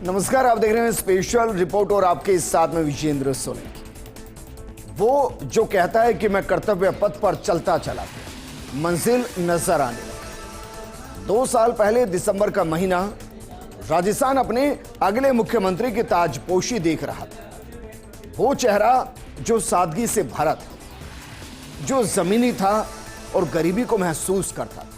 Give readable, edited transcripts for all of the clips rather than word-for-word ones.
नमस्कार, आप देख रहे हैं स्पेशल रिपोर्ट और आपके साथ में विजेंद्र सोलंकी। वो जो कहता है कि मैं कर्तव्य पथ पर चलता चला गया, मंजिल नजर आने लगी। 2 साल पहले दिसंबर का महीना राजस्थान अपने अगले मुख्यमंत्री की ताजपोशी देख रहा था। वो चेहरा जो सादगी से भरा था, जो जमीनी था और गरीबी को महसूस करता था,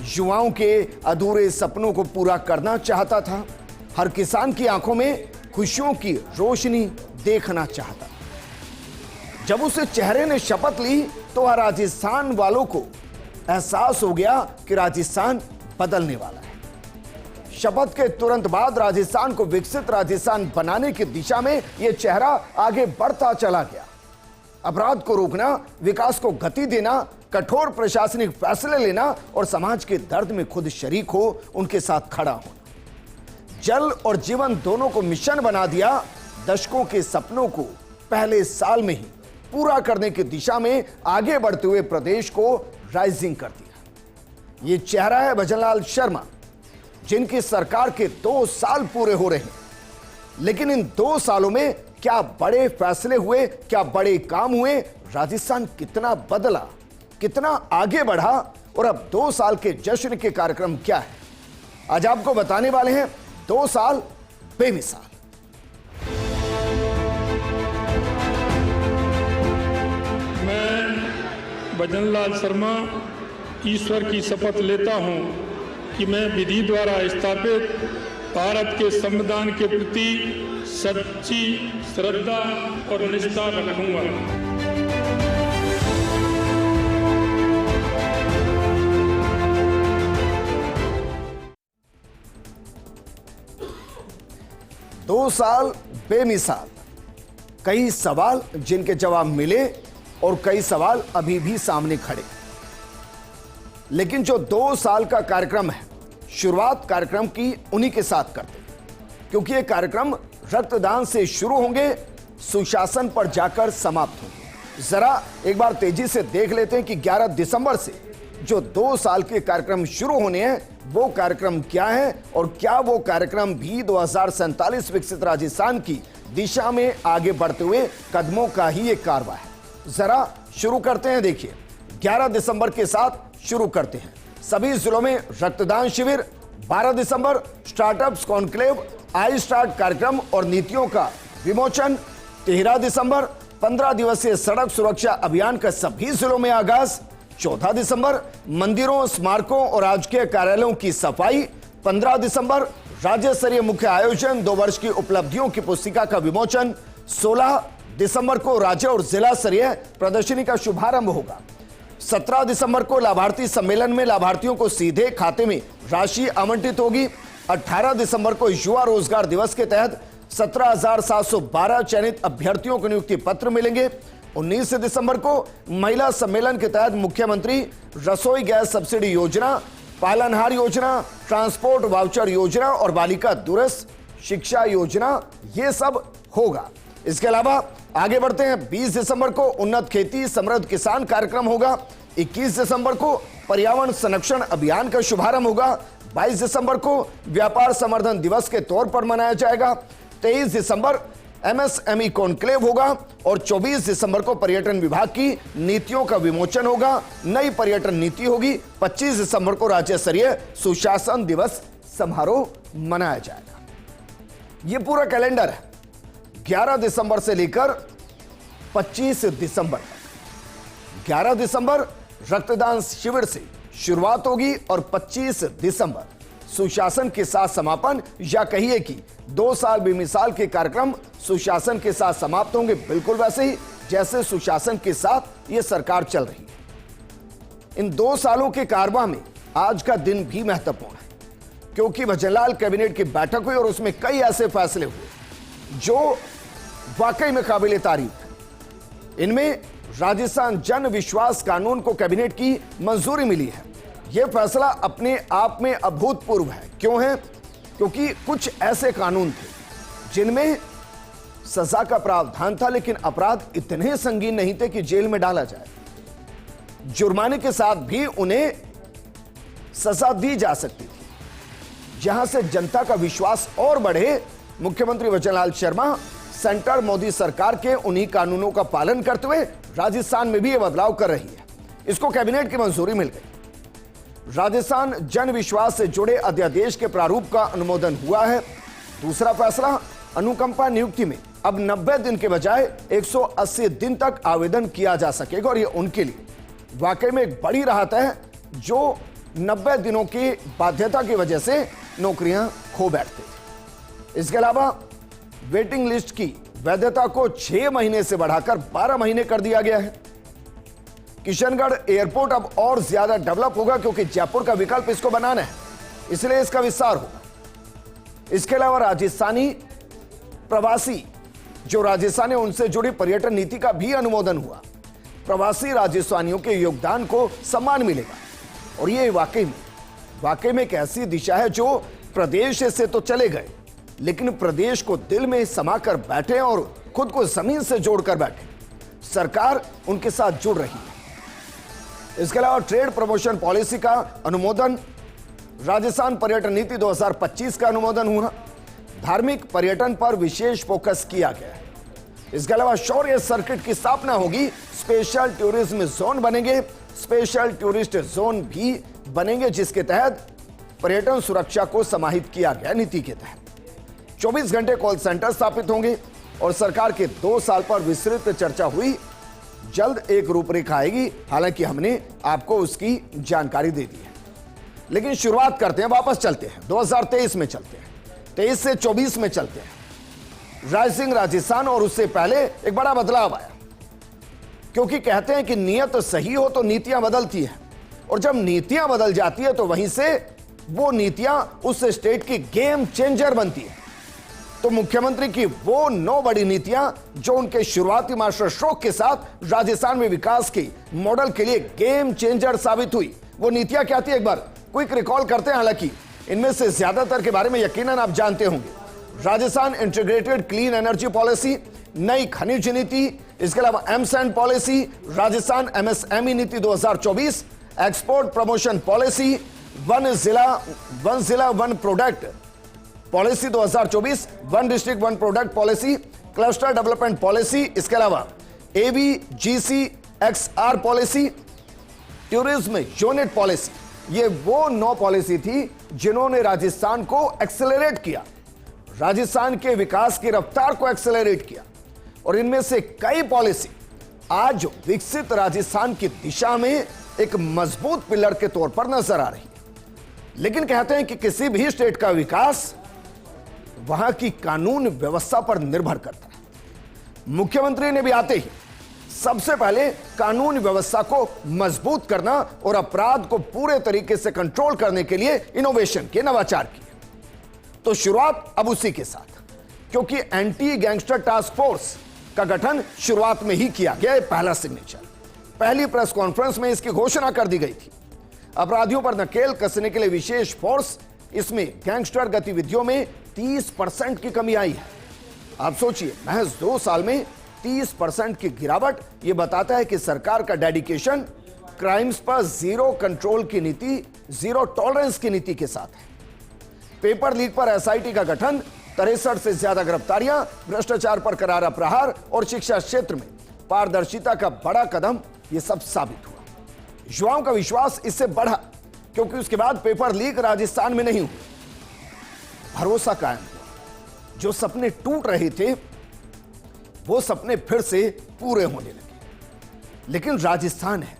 युवाओं के अधूरे सपनों को पूरा करना चाहता था, हर किसान की आंखों में खुशियों की रोशनी देखना चाहता। जब उस चेहरे ने शपथ ली तो राजस्थान वालों को एहसास हो गया कि राजस्थान बदलने वाला है। शपथ के तुरंत बाद राजस्थान को विकसित राजस्थान बनाने की दिशा में यह चेहरा आगे बढ़ता चला गया। अपराध को रोकना, विकास को गति देना, कठोर प्रशासनिक फैसले लेना और समाज के दर्द में खुद शरीक हो, उनके साथ खड़ा होना। जल और जीवन दोनों को मिशन बना दिया। दशकों के सपनों को पहले साल में ही पूरा करने की दिशा में आगे बढ़ते हुए प्रदेश को राइजिंग कर दिया। ये चेहरा है भजनलाल शर्मा, जिनकी सरकार के 2 साल पूरे हो रहे हैं। लेकिन इन 2 सालों में क्या बड़े फैसले हुए, क्या बड़े काम हुए, राजस्थान कितना बदला, कितना आगे बढ़ा और अब 2 साल के जश्न के कार्यक्रम क्या है, आज आपको बताने वाले हैं। 2 साल बेमिसाल। मैं भजनलाल शर्मा ईश्वर की शपथ लेता हूं कि मैं विधि द्वारा स्थापित भारत के संविधान के प्रति सच्ची श्रद्धा और निष्ठा रखूंगा। दो साल बेमिसाल। कई सवाल जिनके जवाब मिले और कई सवाल अभी भी सामने खड़े। लेकिन जो 2 साल का कार्यक्रम है, शुरुआत कार्यक्रम की उन्हीं के साथ करते हैं, क्योंकि ये कार्यक्रम रक्तदान से शुरू होंगे, सुशासन पर जाकर समाप्त होंगे। जरा एक बार तेजी से देख लेते हैं कि 11 दिसंबर से जो 2 साल के कार्यक्रम शुरू होने हैं, वो कार्यक्रम क्या है और क्या वो कार्यक्रम भी 2047 विकसित राजस्थान की दिशा में आगे बढ़ते हुए कदमों का ही एक कारवा है। जरा शुरू करते हैं। देखिए, 11 दिसंबर के साथ शुरू करते हैं। सभी जिलों में रक्तदान शिविर। 12 दिसंबर स्टार्टअप्स कॉन्क्लेव, आई स्टार्ट कार्यक्रम और नीतियों का विमोचन। 13 दिसंबर 15 दिवसीय सड़क सुरक्षा अभियान का सभी जिलों में आगाज। 14 दिसंबर मंदिरों, स्मारकों और राजकीय कार्यालयों की सफाई। 15 दिसंबर राज्य स्तरीय मुख्य आयोजन, 2 वर्ष की उपलब्धियों की पुस्तिका का विमोचन। 16 दिसंबर को राज्य और जिला स्तरीय प्रदर्शनी का शुभारंभ होगा। 17 दिसंबर को लाभार्थी सम्मेलन में लाभार्थियों को सीधे खाते में राशि आवंटित होगी। 18 दिसंबर को युवा रोजगार दिवस के तहत 17,712 चयनित अभ्यर्थियों को नियुक्ति पत्र मिलेंगे। 19 दिसंबर को महिला सम्मेलन के तहत मुख्यमंत्री रसोई गैस सब्सिडी योजना, पालनहार योजना, ट्रांसपोर्ट वाउचर योजना और बालिका दूरस्थ शिक्षा योजना, ये सब होगा। इसके अलावा आगे बढ़ते हैं। 20 दिसंबर को उन्नत खेती समृद्ध किसान कार्यक्रम होगा। 21 दिसंबर को पर्यावरण संरक्षण अभियान का शुभारंभ होगा। 22 दिसंबर को व्यापार संवर्धन दिवस के तौर पर मनाया जाएगा। 23 दिसंबर MSME कॉन्क्लेव होगा और 24 दिसंबर को पर्यटन विभाग की नीतियों का विमोचन होगा। नई पर्यटन नीति होगी। 25 दिसंबर को राज्य स्तरीय सुशासन दिवस समारोह मनाया जाएगा। यह पूरा कैलेंडर है 11 दिसंबर से लेकर 25 दिसंबर तक। 11 दिसंबर रक्तदान शिविर से शुरुआत होगी और 25 दिसंबर सुशासन के साथ समापन, या कहिए कि 2 साल बेमिसाल के कार्यक्रम सुशासन के साथ समाप्त होंगे, बिल्कुल वैसे ही जैसे सुशासन के साथ ये सरकार चल रही है। इन 2 सालों के कारवां में आज का दिन भी महत्वपूर्ण है, क्योंकि भजनलाल कैबिनेट की बैठक हुई और उसमें कई ऐसे फैसले हुए जो वाकई में काबिल तारीफ है। इनमें राजस्थान जन विश्वास कानून को कैबिनेट की मंजूरी मिली है। यह फैसला अपने आप में अभूतपूर्व है। क्यों है? क्योंकि कुछ ऐसे कानून थे जिनमें सजा का प्रावधान था, लेकिन अपराध इतने संगीन नहीं थे कि जेल में डाला जाए। जुर्माने के साथ भी उन्हें सजा दी जा सकती थी। जहां से जनता का विश्वास और बढ़े, मुख्यमंत्री वचनलाल शर्मा सेंटर मोदी सरकार के उन्हीं कानूनों का पालन करते हुए राजस्थान में भी यह बदलाव कर रही है। इसको कैबिनेट की मंजूरी मिल गई। राजस्थान जन विश्वास से जुड़े अध्यादेश के प्रारूप का अनुमोदन हुआ है। दूसरा फैसला, अनुकंपा नियुक्ति में अब 90 दिन के बजाय 180 दिन तक आवेदन किया जा सकेगा और यह उनके लिए वाकई में एक बड़ी राहत है जो 90 दिनों की बाध्यता की वजह से नौकरियां खो बैठते थे। इसके अलावा वेटिंग लिस्ट की वैधता को 6 महीने से बढ़ाकर 12 महीने कर दिया गया है। किशनगढ़ एयरपोर्ट अब और ज्यादा डेवलप होगा क्योंकि जयपुर का विकल्प इसको बनाना है, इसलिए इसका विस्तार होगा। इसके अलावा राजस्थानी प्रवासी जो राजस्थान है उनसे जुड़ी पर्यटन नीति का भी अनुमोदन हुआ। प्रवासी राजस्थानियों के योगदान को सम्मान मिलेगा और ये वाकई में एक ऐसी दिशा है जो प्रदेश से तो चले गए लेकिन प्रदेश को दिल में समाकर बैठे और खुद को जमीन से जोड़कर बैठे। सरकार उनके साथ जुड़ रही है। इसके अलावा ट्रेड प्रमोशन पॉलिसी का अनुमोदन, राजस्थान पर्यटन नीति 2025 का अनुमोदन हुआ। धार्मिक पर्यटन पर विशेष फोकस किया गया है। इसके अलावा शौर्य सर्किट की स्थापना होगी। स्पेशल टूरिज्म जोन बनेंगे, स्पेशल टूरिस्ट जोन भी बनेंगे जिसके तहत पर्यटन सुरक्षा को समाहित किया गया। नीति के तहत 24 घंटे कॉल सेंटर स्थापित होंगे और सरकार के 2 साल पर विस्तृत चर्चा हुई। जल्द एक रूपरेखा आएगी, हालांकि हमने आपको उसकी जानकारी दे दी है। लेकिन शुरुआत करते हैं, वापस चलते हैं 2023 में चलते हैं, 23 से 24 में चलते हैं। राइजिंग राजस्थान और उससे पहले एक बड़ा बदलाव आया क्योंकि कहते हैं कि नियत सही हो तो नीतियां बदलती हैं और जब नीतियां बदल जाती है तो वहीं से वो नीतियां उस स्टेट की गेम चेंजर बनती है। तो मुख्यमंत्री की वो 9 बड़ी नीतियां जो उनके शुरुआती मास्टर स्ट्रोक के साथ राजस्थान में विकास के मॉडल के लिए गेम चेंजर साबित हुई, वो नीतियां क्या थी एक बार क्विक रिकॉल करते हैं। हालांकि इनमें से ज्यादातर के बारे में यकीनन आप जानते होंगे। Rajasthan integrated clean energy policy, नई खनिज नीति, इसके अलावा एमसैंड पॉलिसी, राजस्थान एमएसएमई नीति 2024, एक्सपोर्ट प्रमोशन पॉलिसी, वन जिला one product policy 2024, one district one product policy, cluster development policy, इसके अलावा ABGC XR policy, tourism unit policy. ये वो 9 पॉलिसी थी जिन्होंने राजस्थान को एक्सेलरेट किया, राजस्थान के विकास की रफ्तार को एक्सेलरेट किया और इनमें से कई पॉलिसी आज विकसित राजस्थान की दिशा में एक मजबूत पिलर के तौर पर नजर आ रही है। लेकिन कहते हैं कि किसी भी स्टेट का विकास वहां की कानून व्यवस्था पर निर्भर करता है। मुख्यमंत्री ने भी आते ही सबसे पहले कानून व्यवस्था को मजबूत करना और अपराध को पूरे तरीके से कंट्रोल करने के लिए इनोवेशन के नवाचार किए। तो शुरुआत अब उसी के साथ, क्योंकि एंटी गैंगस्टर टास्क फोर्स का गठन शुरुआत में ही किया गया। पहला सिग्नेचर पहली प्रेस कॉन्फ्रेंस में इसकी घोषणा कर दी गई थी। अपराधियों पर नकेल कसने के लिए विशेष फोर्स, इसमें गैंगस्टर गतिविधियों में 30% की कमी आई है। आप सोचिए, महज 2 साल में 30% की गिरावट। यह बताता है कि सरकार का डेडिकेशन क्राइम्स पर जीरो कंट्रोल की नीति, जीरो टॉलरेंस की नीति के साथ है। पेपर लीक पर एसआईटी का गठन, 63 से ज्यादा गिरफ्तारियां, भ्रष्टाचार पर करारा प्रहार और शिक्षा क्षेत्र में पारदर्शिता का बड़ा कदम, यह सब साबित हुआ। युवाओं का विश्वास इससे बढ़ा क्योंकि उसके बाद पेपर लीक राजस्थान में नहीं हुआ, भरोसा कायम हुआ। जो सपने टूट रहे थे वो सपने फिर से पूरे होने लगे। लेकिन राजस्थान है,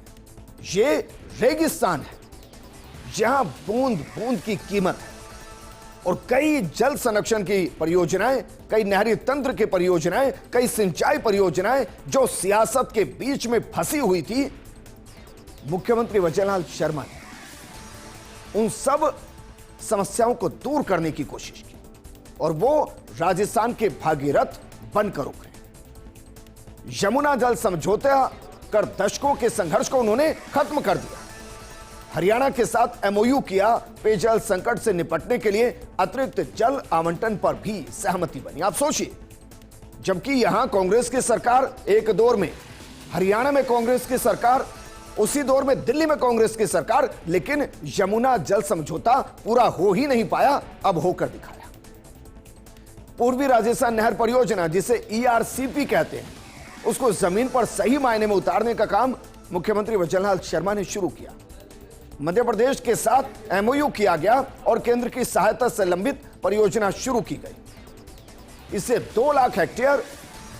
ये रेगिस्तान है जहां बूंद बूंद की कीमत है और कई जल संरक्षण की परियोजनाएं, कई नहरी तंत्र की परियोजनाएं, कई सिंचाई परियोजनाएं जो सियासत के बीच में फंसी हुई थी, मुख्यमंत्री वचनलाल शर्मा ने उन सब समस्याओं को दूर करने की कोशिश की और वो राजस्थान के भागीरथ बनकर उभरे। यमुना जल समझौता कर दशकों के संघर्ष को उन्होंने खत्म कर दिया। हरियाणा के साथ एमओयू किया, पेयजल संकट से निपटने के लिए अतिरिक्त जल आवंटन पर भी सहमति बनी। आप सोचिए, जबकि यहां कांग्रेस की सरकार एक दौर में, हरियाणा में कांग्रेस की सरकार उसी दौर में दिल्ली में कांग्रेस की सरकार, लेकिन यमुना जल समझौता पूरा हो ही नहीं पाया, अब होकर दिखाया। पूर्वी राजस्थान नहर परियोजना, जिसे ERCP कहते हैं, उसको जमीन पर सही मायने में उतारने का काम मुख्यमंत्री वजनलाल शर्मा ने शुरू किया। मध्य प्रदेश के साथ MOU किया गया और केंद्र की सहायता से लंबित परियोजना शुरू की गई। इससे 2 लाख हेक्टेयर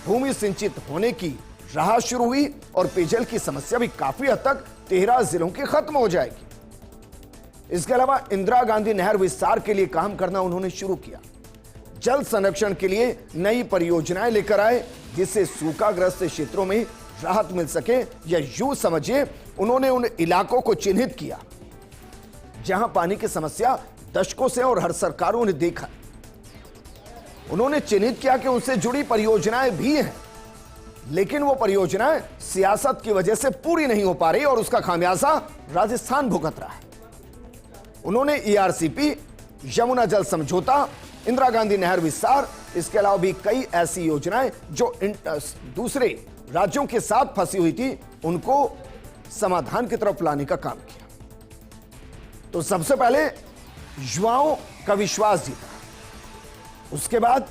भूमि सिंचित होने की राह शुरू हुई और पेयजल की समस्या भी काफी हद तक 13 जिलों की खत्म हो जाएगी। इसके अलावा इंदिरा गांधी नहर विस्तार के लिए काम करना उन्होंने शुरू किया। जल संरक्षण के लिए नई परियोजनाएं लेकर आए, जिससे सूखाग्रस्त क्षेत्रों में राहत मिल सके, या यूं समझिए उन्होंने उन इलाकों को चिन्हित किया जहां पानी की समस्या दशकों से और हर सरकारों ने देखा। उन्होंने चिन्हित किया कि उनसे जुड़ी परियोजनाएं भी हैं, लेकिन वो परियोजनाएं सियासत की वजह से पूरी नहीं हो पा रही और उसका खामियाजा राजस्थान भुगत रहा है। उन्होंने ERCP, यमुना जल समझौता, इंदिरा गांधी नहर विस्तार, इसके अलावा भी कई ऐसी योजनाएं जो दूसरे राज्यों के साथ फंसी हुई थी, उनको समाधान की तरफ लाने का काम किया। तो सबसे पहले युवाओं का विश्वास जीता, उसके बाद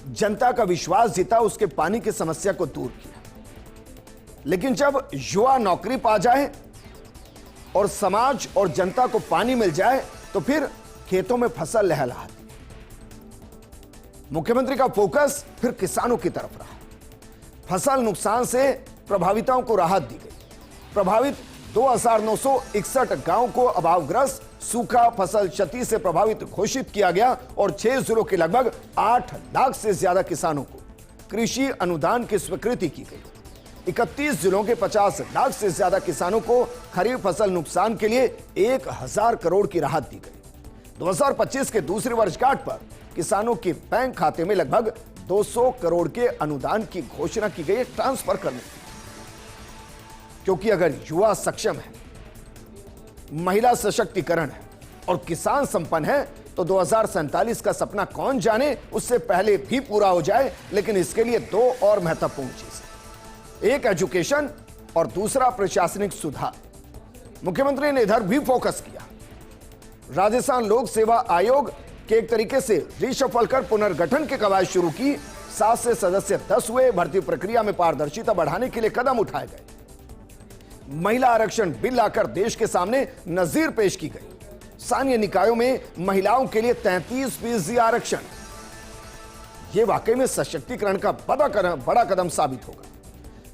जनता का विश्वास जीता, उसके पानी की समस्या को दूर किया। लेकिन जब युवा नौकरी पा जाए और समाज और जनता को पानी मिल जाए, तो फिर खेतों में फसल लहलहाती। मुख्यमंत्री का फोकस फिर किसानों की तरफ रहा। फसल नुकसान से प्रभावितों को राहत दी गई। प्रभावित 2961 गांव को अभावग्रस्त सूखा फसल क्षति से प्रभावित घोषित किया गया और 6 जिलों के लगभग 8 लाख से ज्यादा किसानों को कृषि अनुदान की स्वीकृति की गई। 31 जिलों के 50 लाख से ज्यादा किसानों को खरीफ फसल नुकसान के लिए 1000 करोड़ की राहत दी गई। 2025 के दूसरी वर्षगांठ पर किसानों के बैंक खाते में लगभग 200 करोड़ के अनुदान की घोषणा की गई है, ट्रांसफर करने की। क्योंकि अगर युवा सक्षम है, महिला सशक्तिकरण है और किसान संपन्न है, तो 2047 का सपना कौन जाने उससे पहले भी पूरा हो जाए। लेकिन इसके लिए 2 और महत्वपूर्ण चीजें, एक एजुकेशन और दूसरा प्रशासनिक सुधार। मुख्यमंत्री ने इधर भी फोकस किया। राजस्थान लोक सेवा आयोग के एक तरीके से रिशफल कर पुनर्गठन की कवायद शुरू की। 7 से सदस्य 10 हुए। भर्ती प्रक्रिया में पारदर्शिता बढ़ाने के लिए कदम उठाए गए। महिला आरक्षण बिल लाकर देश के सामने नजीर पेश की गई। स्थानीय निकायों में महिलाओं के लिए 33% आरक्षण। यह वाकई में सशक्तिकरण का बड़ा कदम साबित होगा।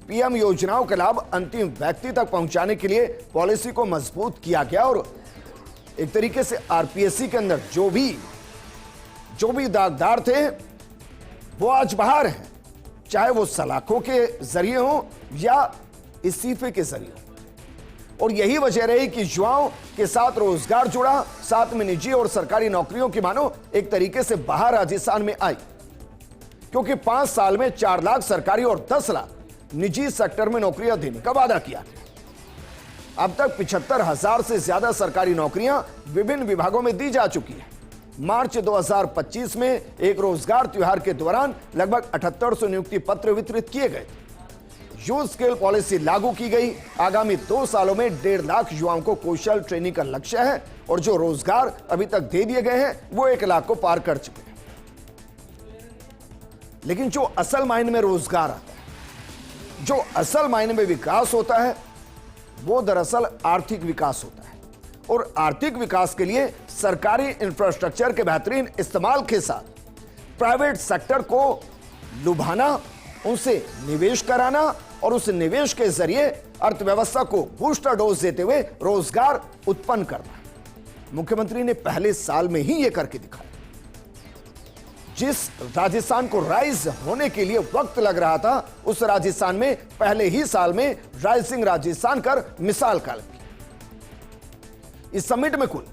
PM योजनाओं का लाभ अंतिम व्यक्ति तक पहुंचाने के लिए पॉलिसी को मजबूत किया गया और एक तरीके से RPSC के अंदर जो भी दागदार थे वो आज बाहर हैं, चाहे वो सलाखों के जरिए हो या इस्तीफे के जरिए। और यही वजह रही कि युवाओं के साथ रोजगार जुड़ा, साथ में निजी और सरकारी नौकरियों की मानो एक तरीके से बाहर राजस्थान में आई। क्योंकि 5 साल में 4 लाख सरकारी और 10 लाख निजी सेक्टर में नौकरियां देने का वादा किया गया। अब तक 75,000 से ज्यादा सरकारी नौकरियां विभिन्न विभागों में दी जा चुकी है। मार्च 2025 में एक रोजगार त्योहार के दौरान लगभग 7800 नियुक्ति पत्र वितरित किए गए। यूथ स्किल पॉलिसी लागू की गई। आगामी 2 सालों में 1.5 लाख युवाओं को कौशल ट्रेनिंग का लक्ष्य है और जो रोजगार अभी तक दे दिए गए हैं वो 1 लाख को पार कर चुके हैं। लेकिन जो असल मायने में रोजगार आता है, जो असल मायने में विकास होता है, वो दरअसल आर्थिक विकास होता है। और आर्थिक विकास के लिए सरकारी इंफ्रास्ट्रक्चर के बेहतरीन इस्तेमाल के साथ प्राइवेट सेक्टर को लुभाना, उनसे निवेश कराना और उस निवेश के जरिए अर्थव्यवस्था को बूस्टर डोज देते हुए रोजगार उत्पन्न करना। मुख्यमंत्री ने पहले साल में ही यह करके दिखाया। जिस राजस्थान को राइज होने के लिए वक्त लग रहा था, उस राजस्थान में पहले ही साल में राइजिंग राजस्थान कर मिसाल कायम की। इस समिट में कुल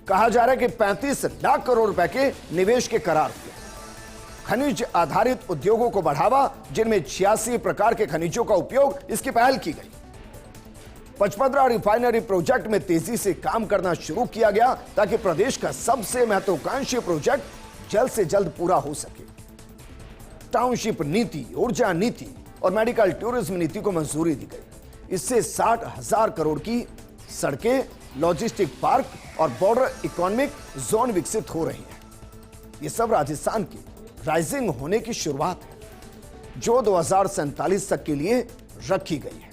कहा जा रहा है कि 35 लाख करोड़ रुपए के निवेश के करार हुए। खनिज आधारित उद्योगों को बढ़ावा, जिनमें 86 प्रकार के खनिजों का उपयोग, इसकी पहल की गई। 55 रिफाइनरी प्रोजेक्ट में तेजी से काम करना शुरू किया गया ताकि प्रदेश का सबसे महत्वाकांक्षी प्रोजेक्ट जल्द से जल्द पूरा हो सके। टाउनशिप नीति, ऊर्जा नीति और मेडिकल टूरिज्म नीति को मंजूरी दी गई। इससे 60,000 करोड़ की सड़कें, लॉजिस्टिक पार्क और बॉर्डर इकोनॉमिक जोन विकसित हो रही हैं। ये सब राजस्थान की राइजिंग होने की शुरुआत है, जो 2047 तक के लिए रखी गई है।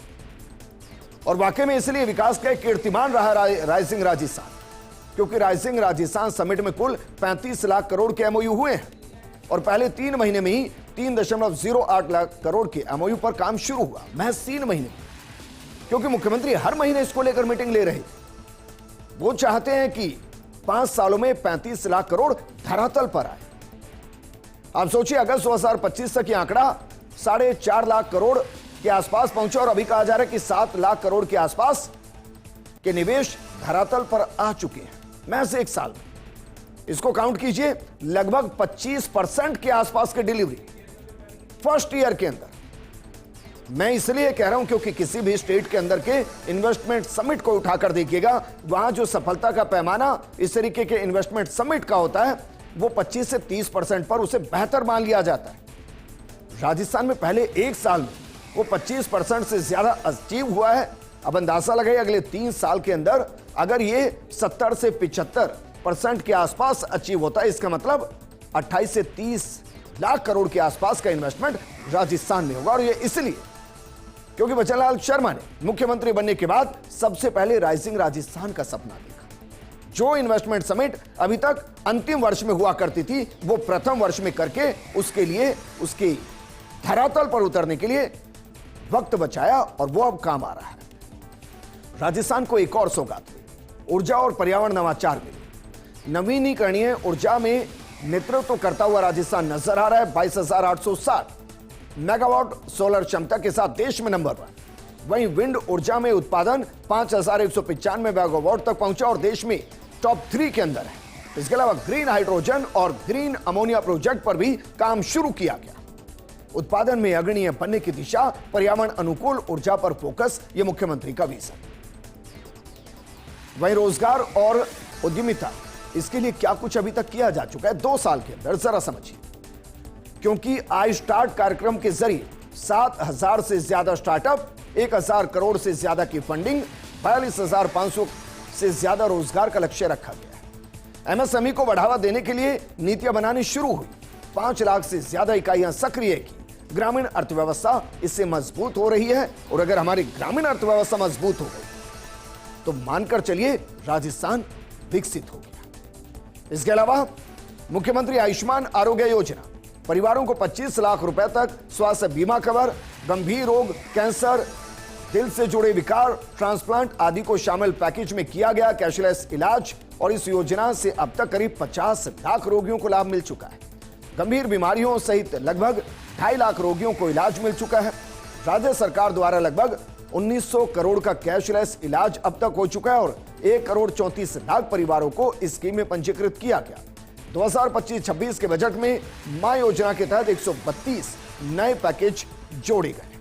और वाकई में इसलिए विकास का एक कीर्तिमान रहा राइजिंग राजस्थान, क्योंकि राइजिंग राजस्थान समिट में कुल 35 लाख करोड़ के एमओयू हुए हैं और पहले 3 महीने में ही 3.08 लाख करोड़ के एमओयू पर काम शुरू हुआ, महज 3 महीने, क्योंकि मुख्यमंत्री हर महीने इसको लेकर मीटिंग ले रहे थे। वो चाहते हैं कि 5 सालों में 35 लाख करोड़ धरातल पर आए। आप सोचिए, अगस्त 2025 तक यह आंकड़ा 4.5 लाख करोड़ के आसपास पहुंचा और अभी कहा जा रहा है कि 7 लाख करोड़ के आसपास के निवेश धरातल पर आ चुके हैं महज 1 साल में। इसको काउंट कीजिए, लगभग 25% के आसपास की डिलीवरी फर्स्ट ईयर के अंदर। मैं इसलिए कह रहा हूं क्योंकि किसी भी स्टेट के अंदर के इन्वेस्टमेंट समिट को उठाकर देखिएगा, वहां जो सफलता का पैमाना इस तरीके के इन्वेस्टमेंट समिट का होता है वो 25 से 30% पर उसे बेहतर मान लिया जाता है। राजस्थान में पहले 1 साल में वो 25% से ज्यादा अचीव हुआ है। अब अंदाजा लगाइए, अगले 3 साल के अंदर अगर ये 70 से 75% के आसपास अचीव होता है, इसका मतलब 28 से 30 लाख करोड़ के आसपास का इन्वेस्टमेंट राजस्थान में होगा। और ये इसलिए क्योंकि बचनलाल शर्मा ने मुख्यमंत्री बनने के बाद सबसे पहले राइजिंग राजस्थान का सपना देखा। जो इन्वेस्टमेंट समिट अभी तक अंतिम वर्ष में हुआ करती थी, वो प्रथम वर्ष में करके उसके लिए, उसकी धरातल पर उतरने के लिए वक्त बचाया और वो अब काम आ रहा है। राजस्थान को एक और सौगात मिली, ऊर्जा और पर्यावरण नवाचार मिली। नवीनीकरणीय ऊर्जा में नेतृत्व करता हुआ राजस्थान नजर आ रहा है। 22,860 मेगावाट सोलर क्षमता के साथ देश में नंबर 1। वहीं विंड ऊर्जा में उत्पादन 5,195 मेगावाट तक पहुंचा और देश में टॉप 3 के अंदर है। इसके अलावा ग्रीन हाइड्रोजन और ग्रीन अमोनिया प्रोजेक्ट पर भी काम शुरू किया गया। उत्पादन में अग्रणीय बनने की दिशा, पर्यावरण अनुकूल ऊर्जा पर फोकस, यह मुख्यमंत्री का विजन। वहीं रोजगार और उद्यमिता, इसके लिए क्या कुछ अभी तक किया जा चुका है 2 साल के अंदर, जरा समझिए। क्योंकि आई स्टार्ट कार्यक्रम के जरिए 7,000 से ज्यादा स्टार्टअप, 1,000 करोड़ से ज्यादा की फंडिंग, 42,500 से ज्यादा रोजगार का लक्ष्य रखा गया है। एमएसएमई को बढ़ावा देने के लिए नीतियां बनानी शुरू हुई। 5 लाख से ज्यादा इकाइयां सक्रिय की। ग्रामीण अर्थव्यवस्था इससे मजबूत हो रही है और अगर हमारी ग्रामीण अर्थव्यवस्था मजबूत हो गई तो मानकर चलिए राजस्थान विकसित हो गया। इसके अलावा मुख्यमंत्री आयुष्मान आरोग्य योजना, परिवारों को 25 लाख रुपए तक स्वास्थ्य बीमा कवर, गंभीर रोग, कैंसर, दिल से जुड़े विकार, ट्रांसप्लांट आदि को शामिल पैकेज में किया गया कैशलेस इलाज। और इस योजना से अब तक करीब 50 लाख रोगियों को लाभ मिल चुका है। गंभीर बीमारियों सहित लगभग 2.5 लाख रोगियों को इलाज मिल चुका है। राज्य सरकार द्वारा लगभग 1900 करोड़ का कैशलेस इलाज अब तक हो चुका है और 1,34,00,000 परिवारों को इस स्कीम में पंजीकृत किया गया। 2025-26 के बजट में मां योजना के तहत 132 नए पैकेज जोड़े गए।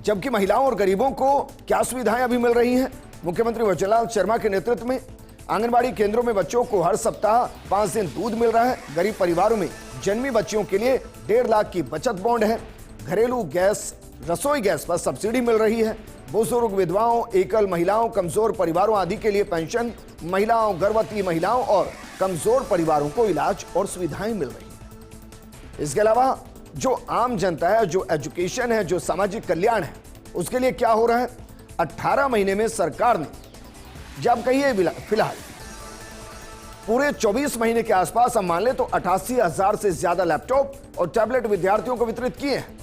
जबकि महिलाओं और गरीबों को क्या सुविधाएं अभी मिल रही हैं? मुख्यमंत्री बचनलाल शर्मा के नेतृत्व में आंगनबाड़ी केंद्रों में बच्चों को हर सप्ताह 5 दिन दूध मिल रहा है। गरीब परिवारों में जन्मी बच्चियों के लिए 1.5 लाख की बचत बॉन्ड है। घरेलू गैस, रसोई गैस पर सब्सिडी मिल रही है। बुजुर्ग, विधवाओं, एकल महिलाओं, कमजोर परिवारों आदि के लिए पेंशन, महिलाओं, गर्भवती महिलाओं और कमजोर परिवारों को इलाज और सुविधाएं मिल रही है। इसके अलावा जो आम जनता है, जो एजुकेशन है, जो सामाजिक कल्याण है, उसके लिए क्या हो रहा है? 18 महीने में सरकार ने, जब कहिए फिलहाल पूरे 24 महीने के आसपास हम मान ले तो 88,000 से ज्यादा लैपटॉप और टैबलेट विद्यार्थियों को वितरित किए हैं।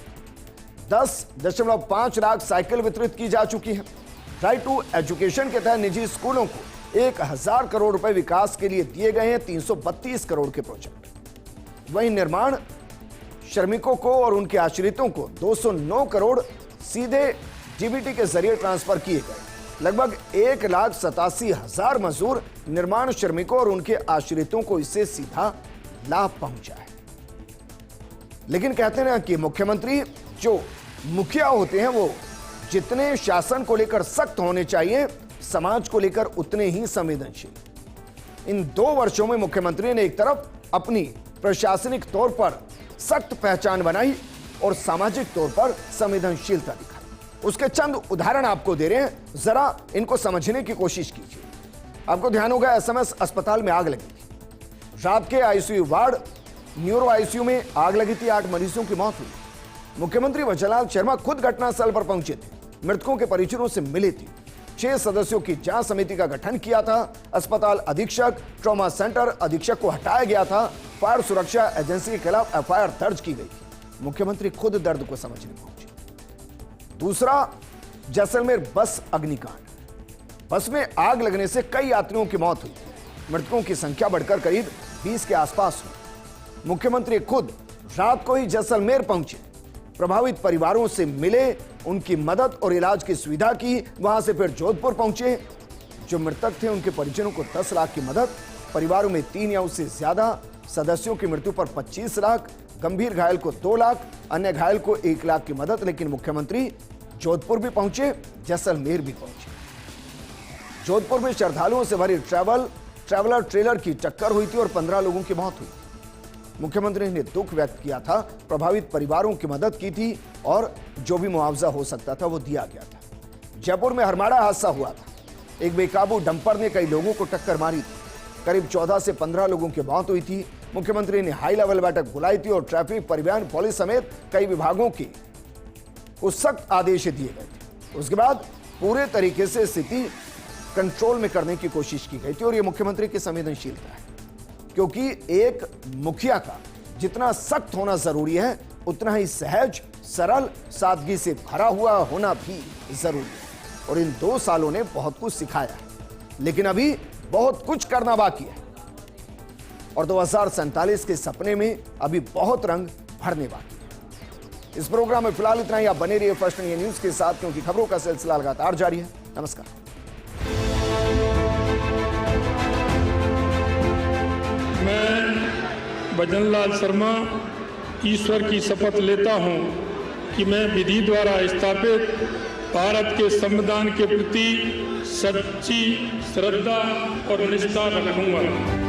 10.5 लाख साइकिल वितरित की जा चुकी है। राइट टू एजुकेशन के तहत निजी स्कूलों को 1,000 करोड़ रुपए विकास के लिए दिए गए हैं। 332 करोड़ के प्रोजेक्ट। वहीं निर्माण श्रमिकों को और उनके आश्रितों को 209 करोड़ सीधे डीबीटी के जरिए ट्रांसफर किए गए। लगभग 1,87,000 मजदूर, निर्माण श्रमिकों और उनके आश्रितों को इससे सीधा लाभ पहुंचा है। लेकिन कहते हैं ना कि मुख्यमंत्री जो मुखिया होते हैं वो जितने शासन को लेकर सख्त होने चाहिए, समाज को लेकर उतने ही संवेदनशील। इन 2 वर्षों में मुख्यमंत्री ने एक तरफ अपनी प्रशासनिक तौर पर सख्त पहचान बनाई और सामाजिक तौर पर संवेदनशीलता दिखाई। उसके चंद उदाहरण आपको दे रहे हैं, जरा इनको समझने की कोशिश कीजिए। आपको ध्यान होगा एसएमएस अस्पताल में आग लगी थी। रात के आईसीयू वार्ड न्यूरो आईसीयू में आग लगी थी, 8 मरीजों की मौत हुई। मुख्यमंत्री वजनलाल शर्मा खुद घटनास्थल पर पहुंचे थे, मृतकों के परिजनों से मिले थे। 6 सदस्यों की जांच समिति का गठन किया था। अस्पताल अधीक्षक, ट्रॉमा सेंटर अधीक्षक को हटाया गया था। फायर सुरक्षा एजेंसी के खिलाफ एफआईआर दर्ज की गई थी। मुख्यमंत्री खुद दर्द को समझने पहुंचे। दूसरा, जैसलमेर बस अग्निकांड। बस में आग लगने से कई यात्रियों की मौत हुई। मृतकों की संख्या बढ़कर करीब 20 के आसपास हुई। मुख्यमंत्री खुद रात को ही जैसलमेर पहुंचे, प्रभावित परिवारों से मिले, उनकी मदद और इलाज की सुविधा की। वहां से फिर जोधपुर पहुंचे। जो मृतक थे उनके परिजनों को 10 लाख की मदद, परिवारों में 3 या उससे ज्यादा सदस्यों की मृत्यु पर 25 लाख, गंभीर घायल को 2 लाख, अन्य घायल को 1 लाख की मदद। लेकिन मुख्यमंत्री जोधपुर भी पहुंचे, जैसलमेर भी पहुंचे। जोधपुर में श्रद्धालुओं से भरी ट्रैवलर ट्रेलर की टक्कर हुई थी और 15 लोगों की मौत हुई। मुख्यमंत्री ने दुख व्यक्त किया था, प्रभावित परिवारों की मदद की थी और जो भी मुआवजा हो सकता था वो दिया गया था। जयपुर में हरमाड़ा हादसा हुआ था। एक बेकाबू डंपर ने कई लोगों को टक्कर मारी थी। करीब 14 से 15 लोगों की मौत हुई थी। मुख्यमंत्री ने हाई लेवल बैठक बुलाई थी और ट्रैफिक, परिवहन, पुलिस समेत कई विभागों के सख्त आदेश दिए गए थे। उसके बाद पूरे तरीके से स्थिति कंट्रोल में करने की कोशिश की गई थी और यह मुख्यमंत्री की संवेदनशीलता है, क्योंकि एक मुखिया का जितना सख्त होना जरूरी है उतना ही सहज, सरल, सादगी से भरा हुआ होना भी जरूरी है। और इन 2 सालों ने बहुत कुछ सिखाया है, लेकिन अभी बहुत कुछ करना बाकी है और 2047 के सपने में अभी बहुत रंग भरने बाकी है। इस प्रोग्राम में फिलहाल इतना ही। आप बने रहिए फर्स्ट इंडिया न्यूज के साथ, क्योंकि खबरों का सिलसिला लगातार जारी है। नमस्कार। मैं भजनलाल शर्मा ईश्वर की शपथ लेता हूं कि मैं विधि द्वारा स्थापित भारत के संविधान के प्रति सच्ची श्रद्धा और निष्ठा रखूंगा।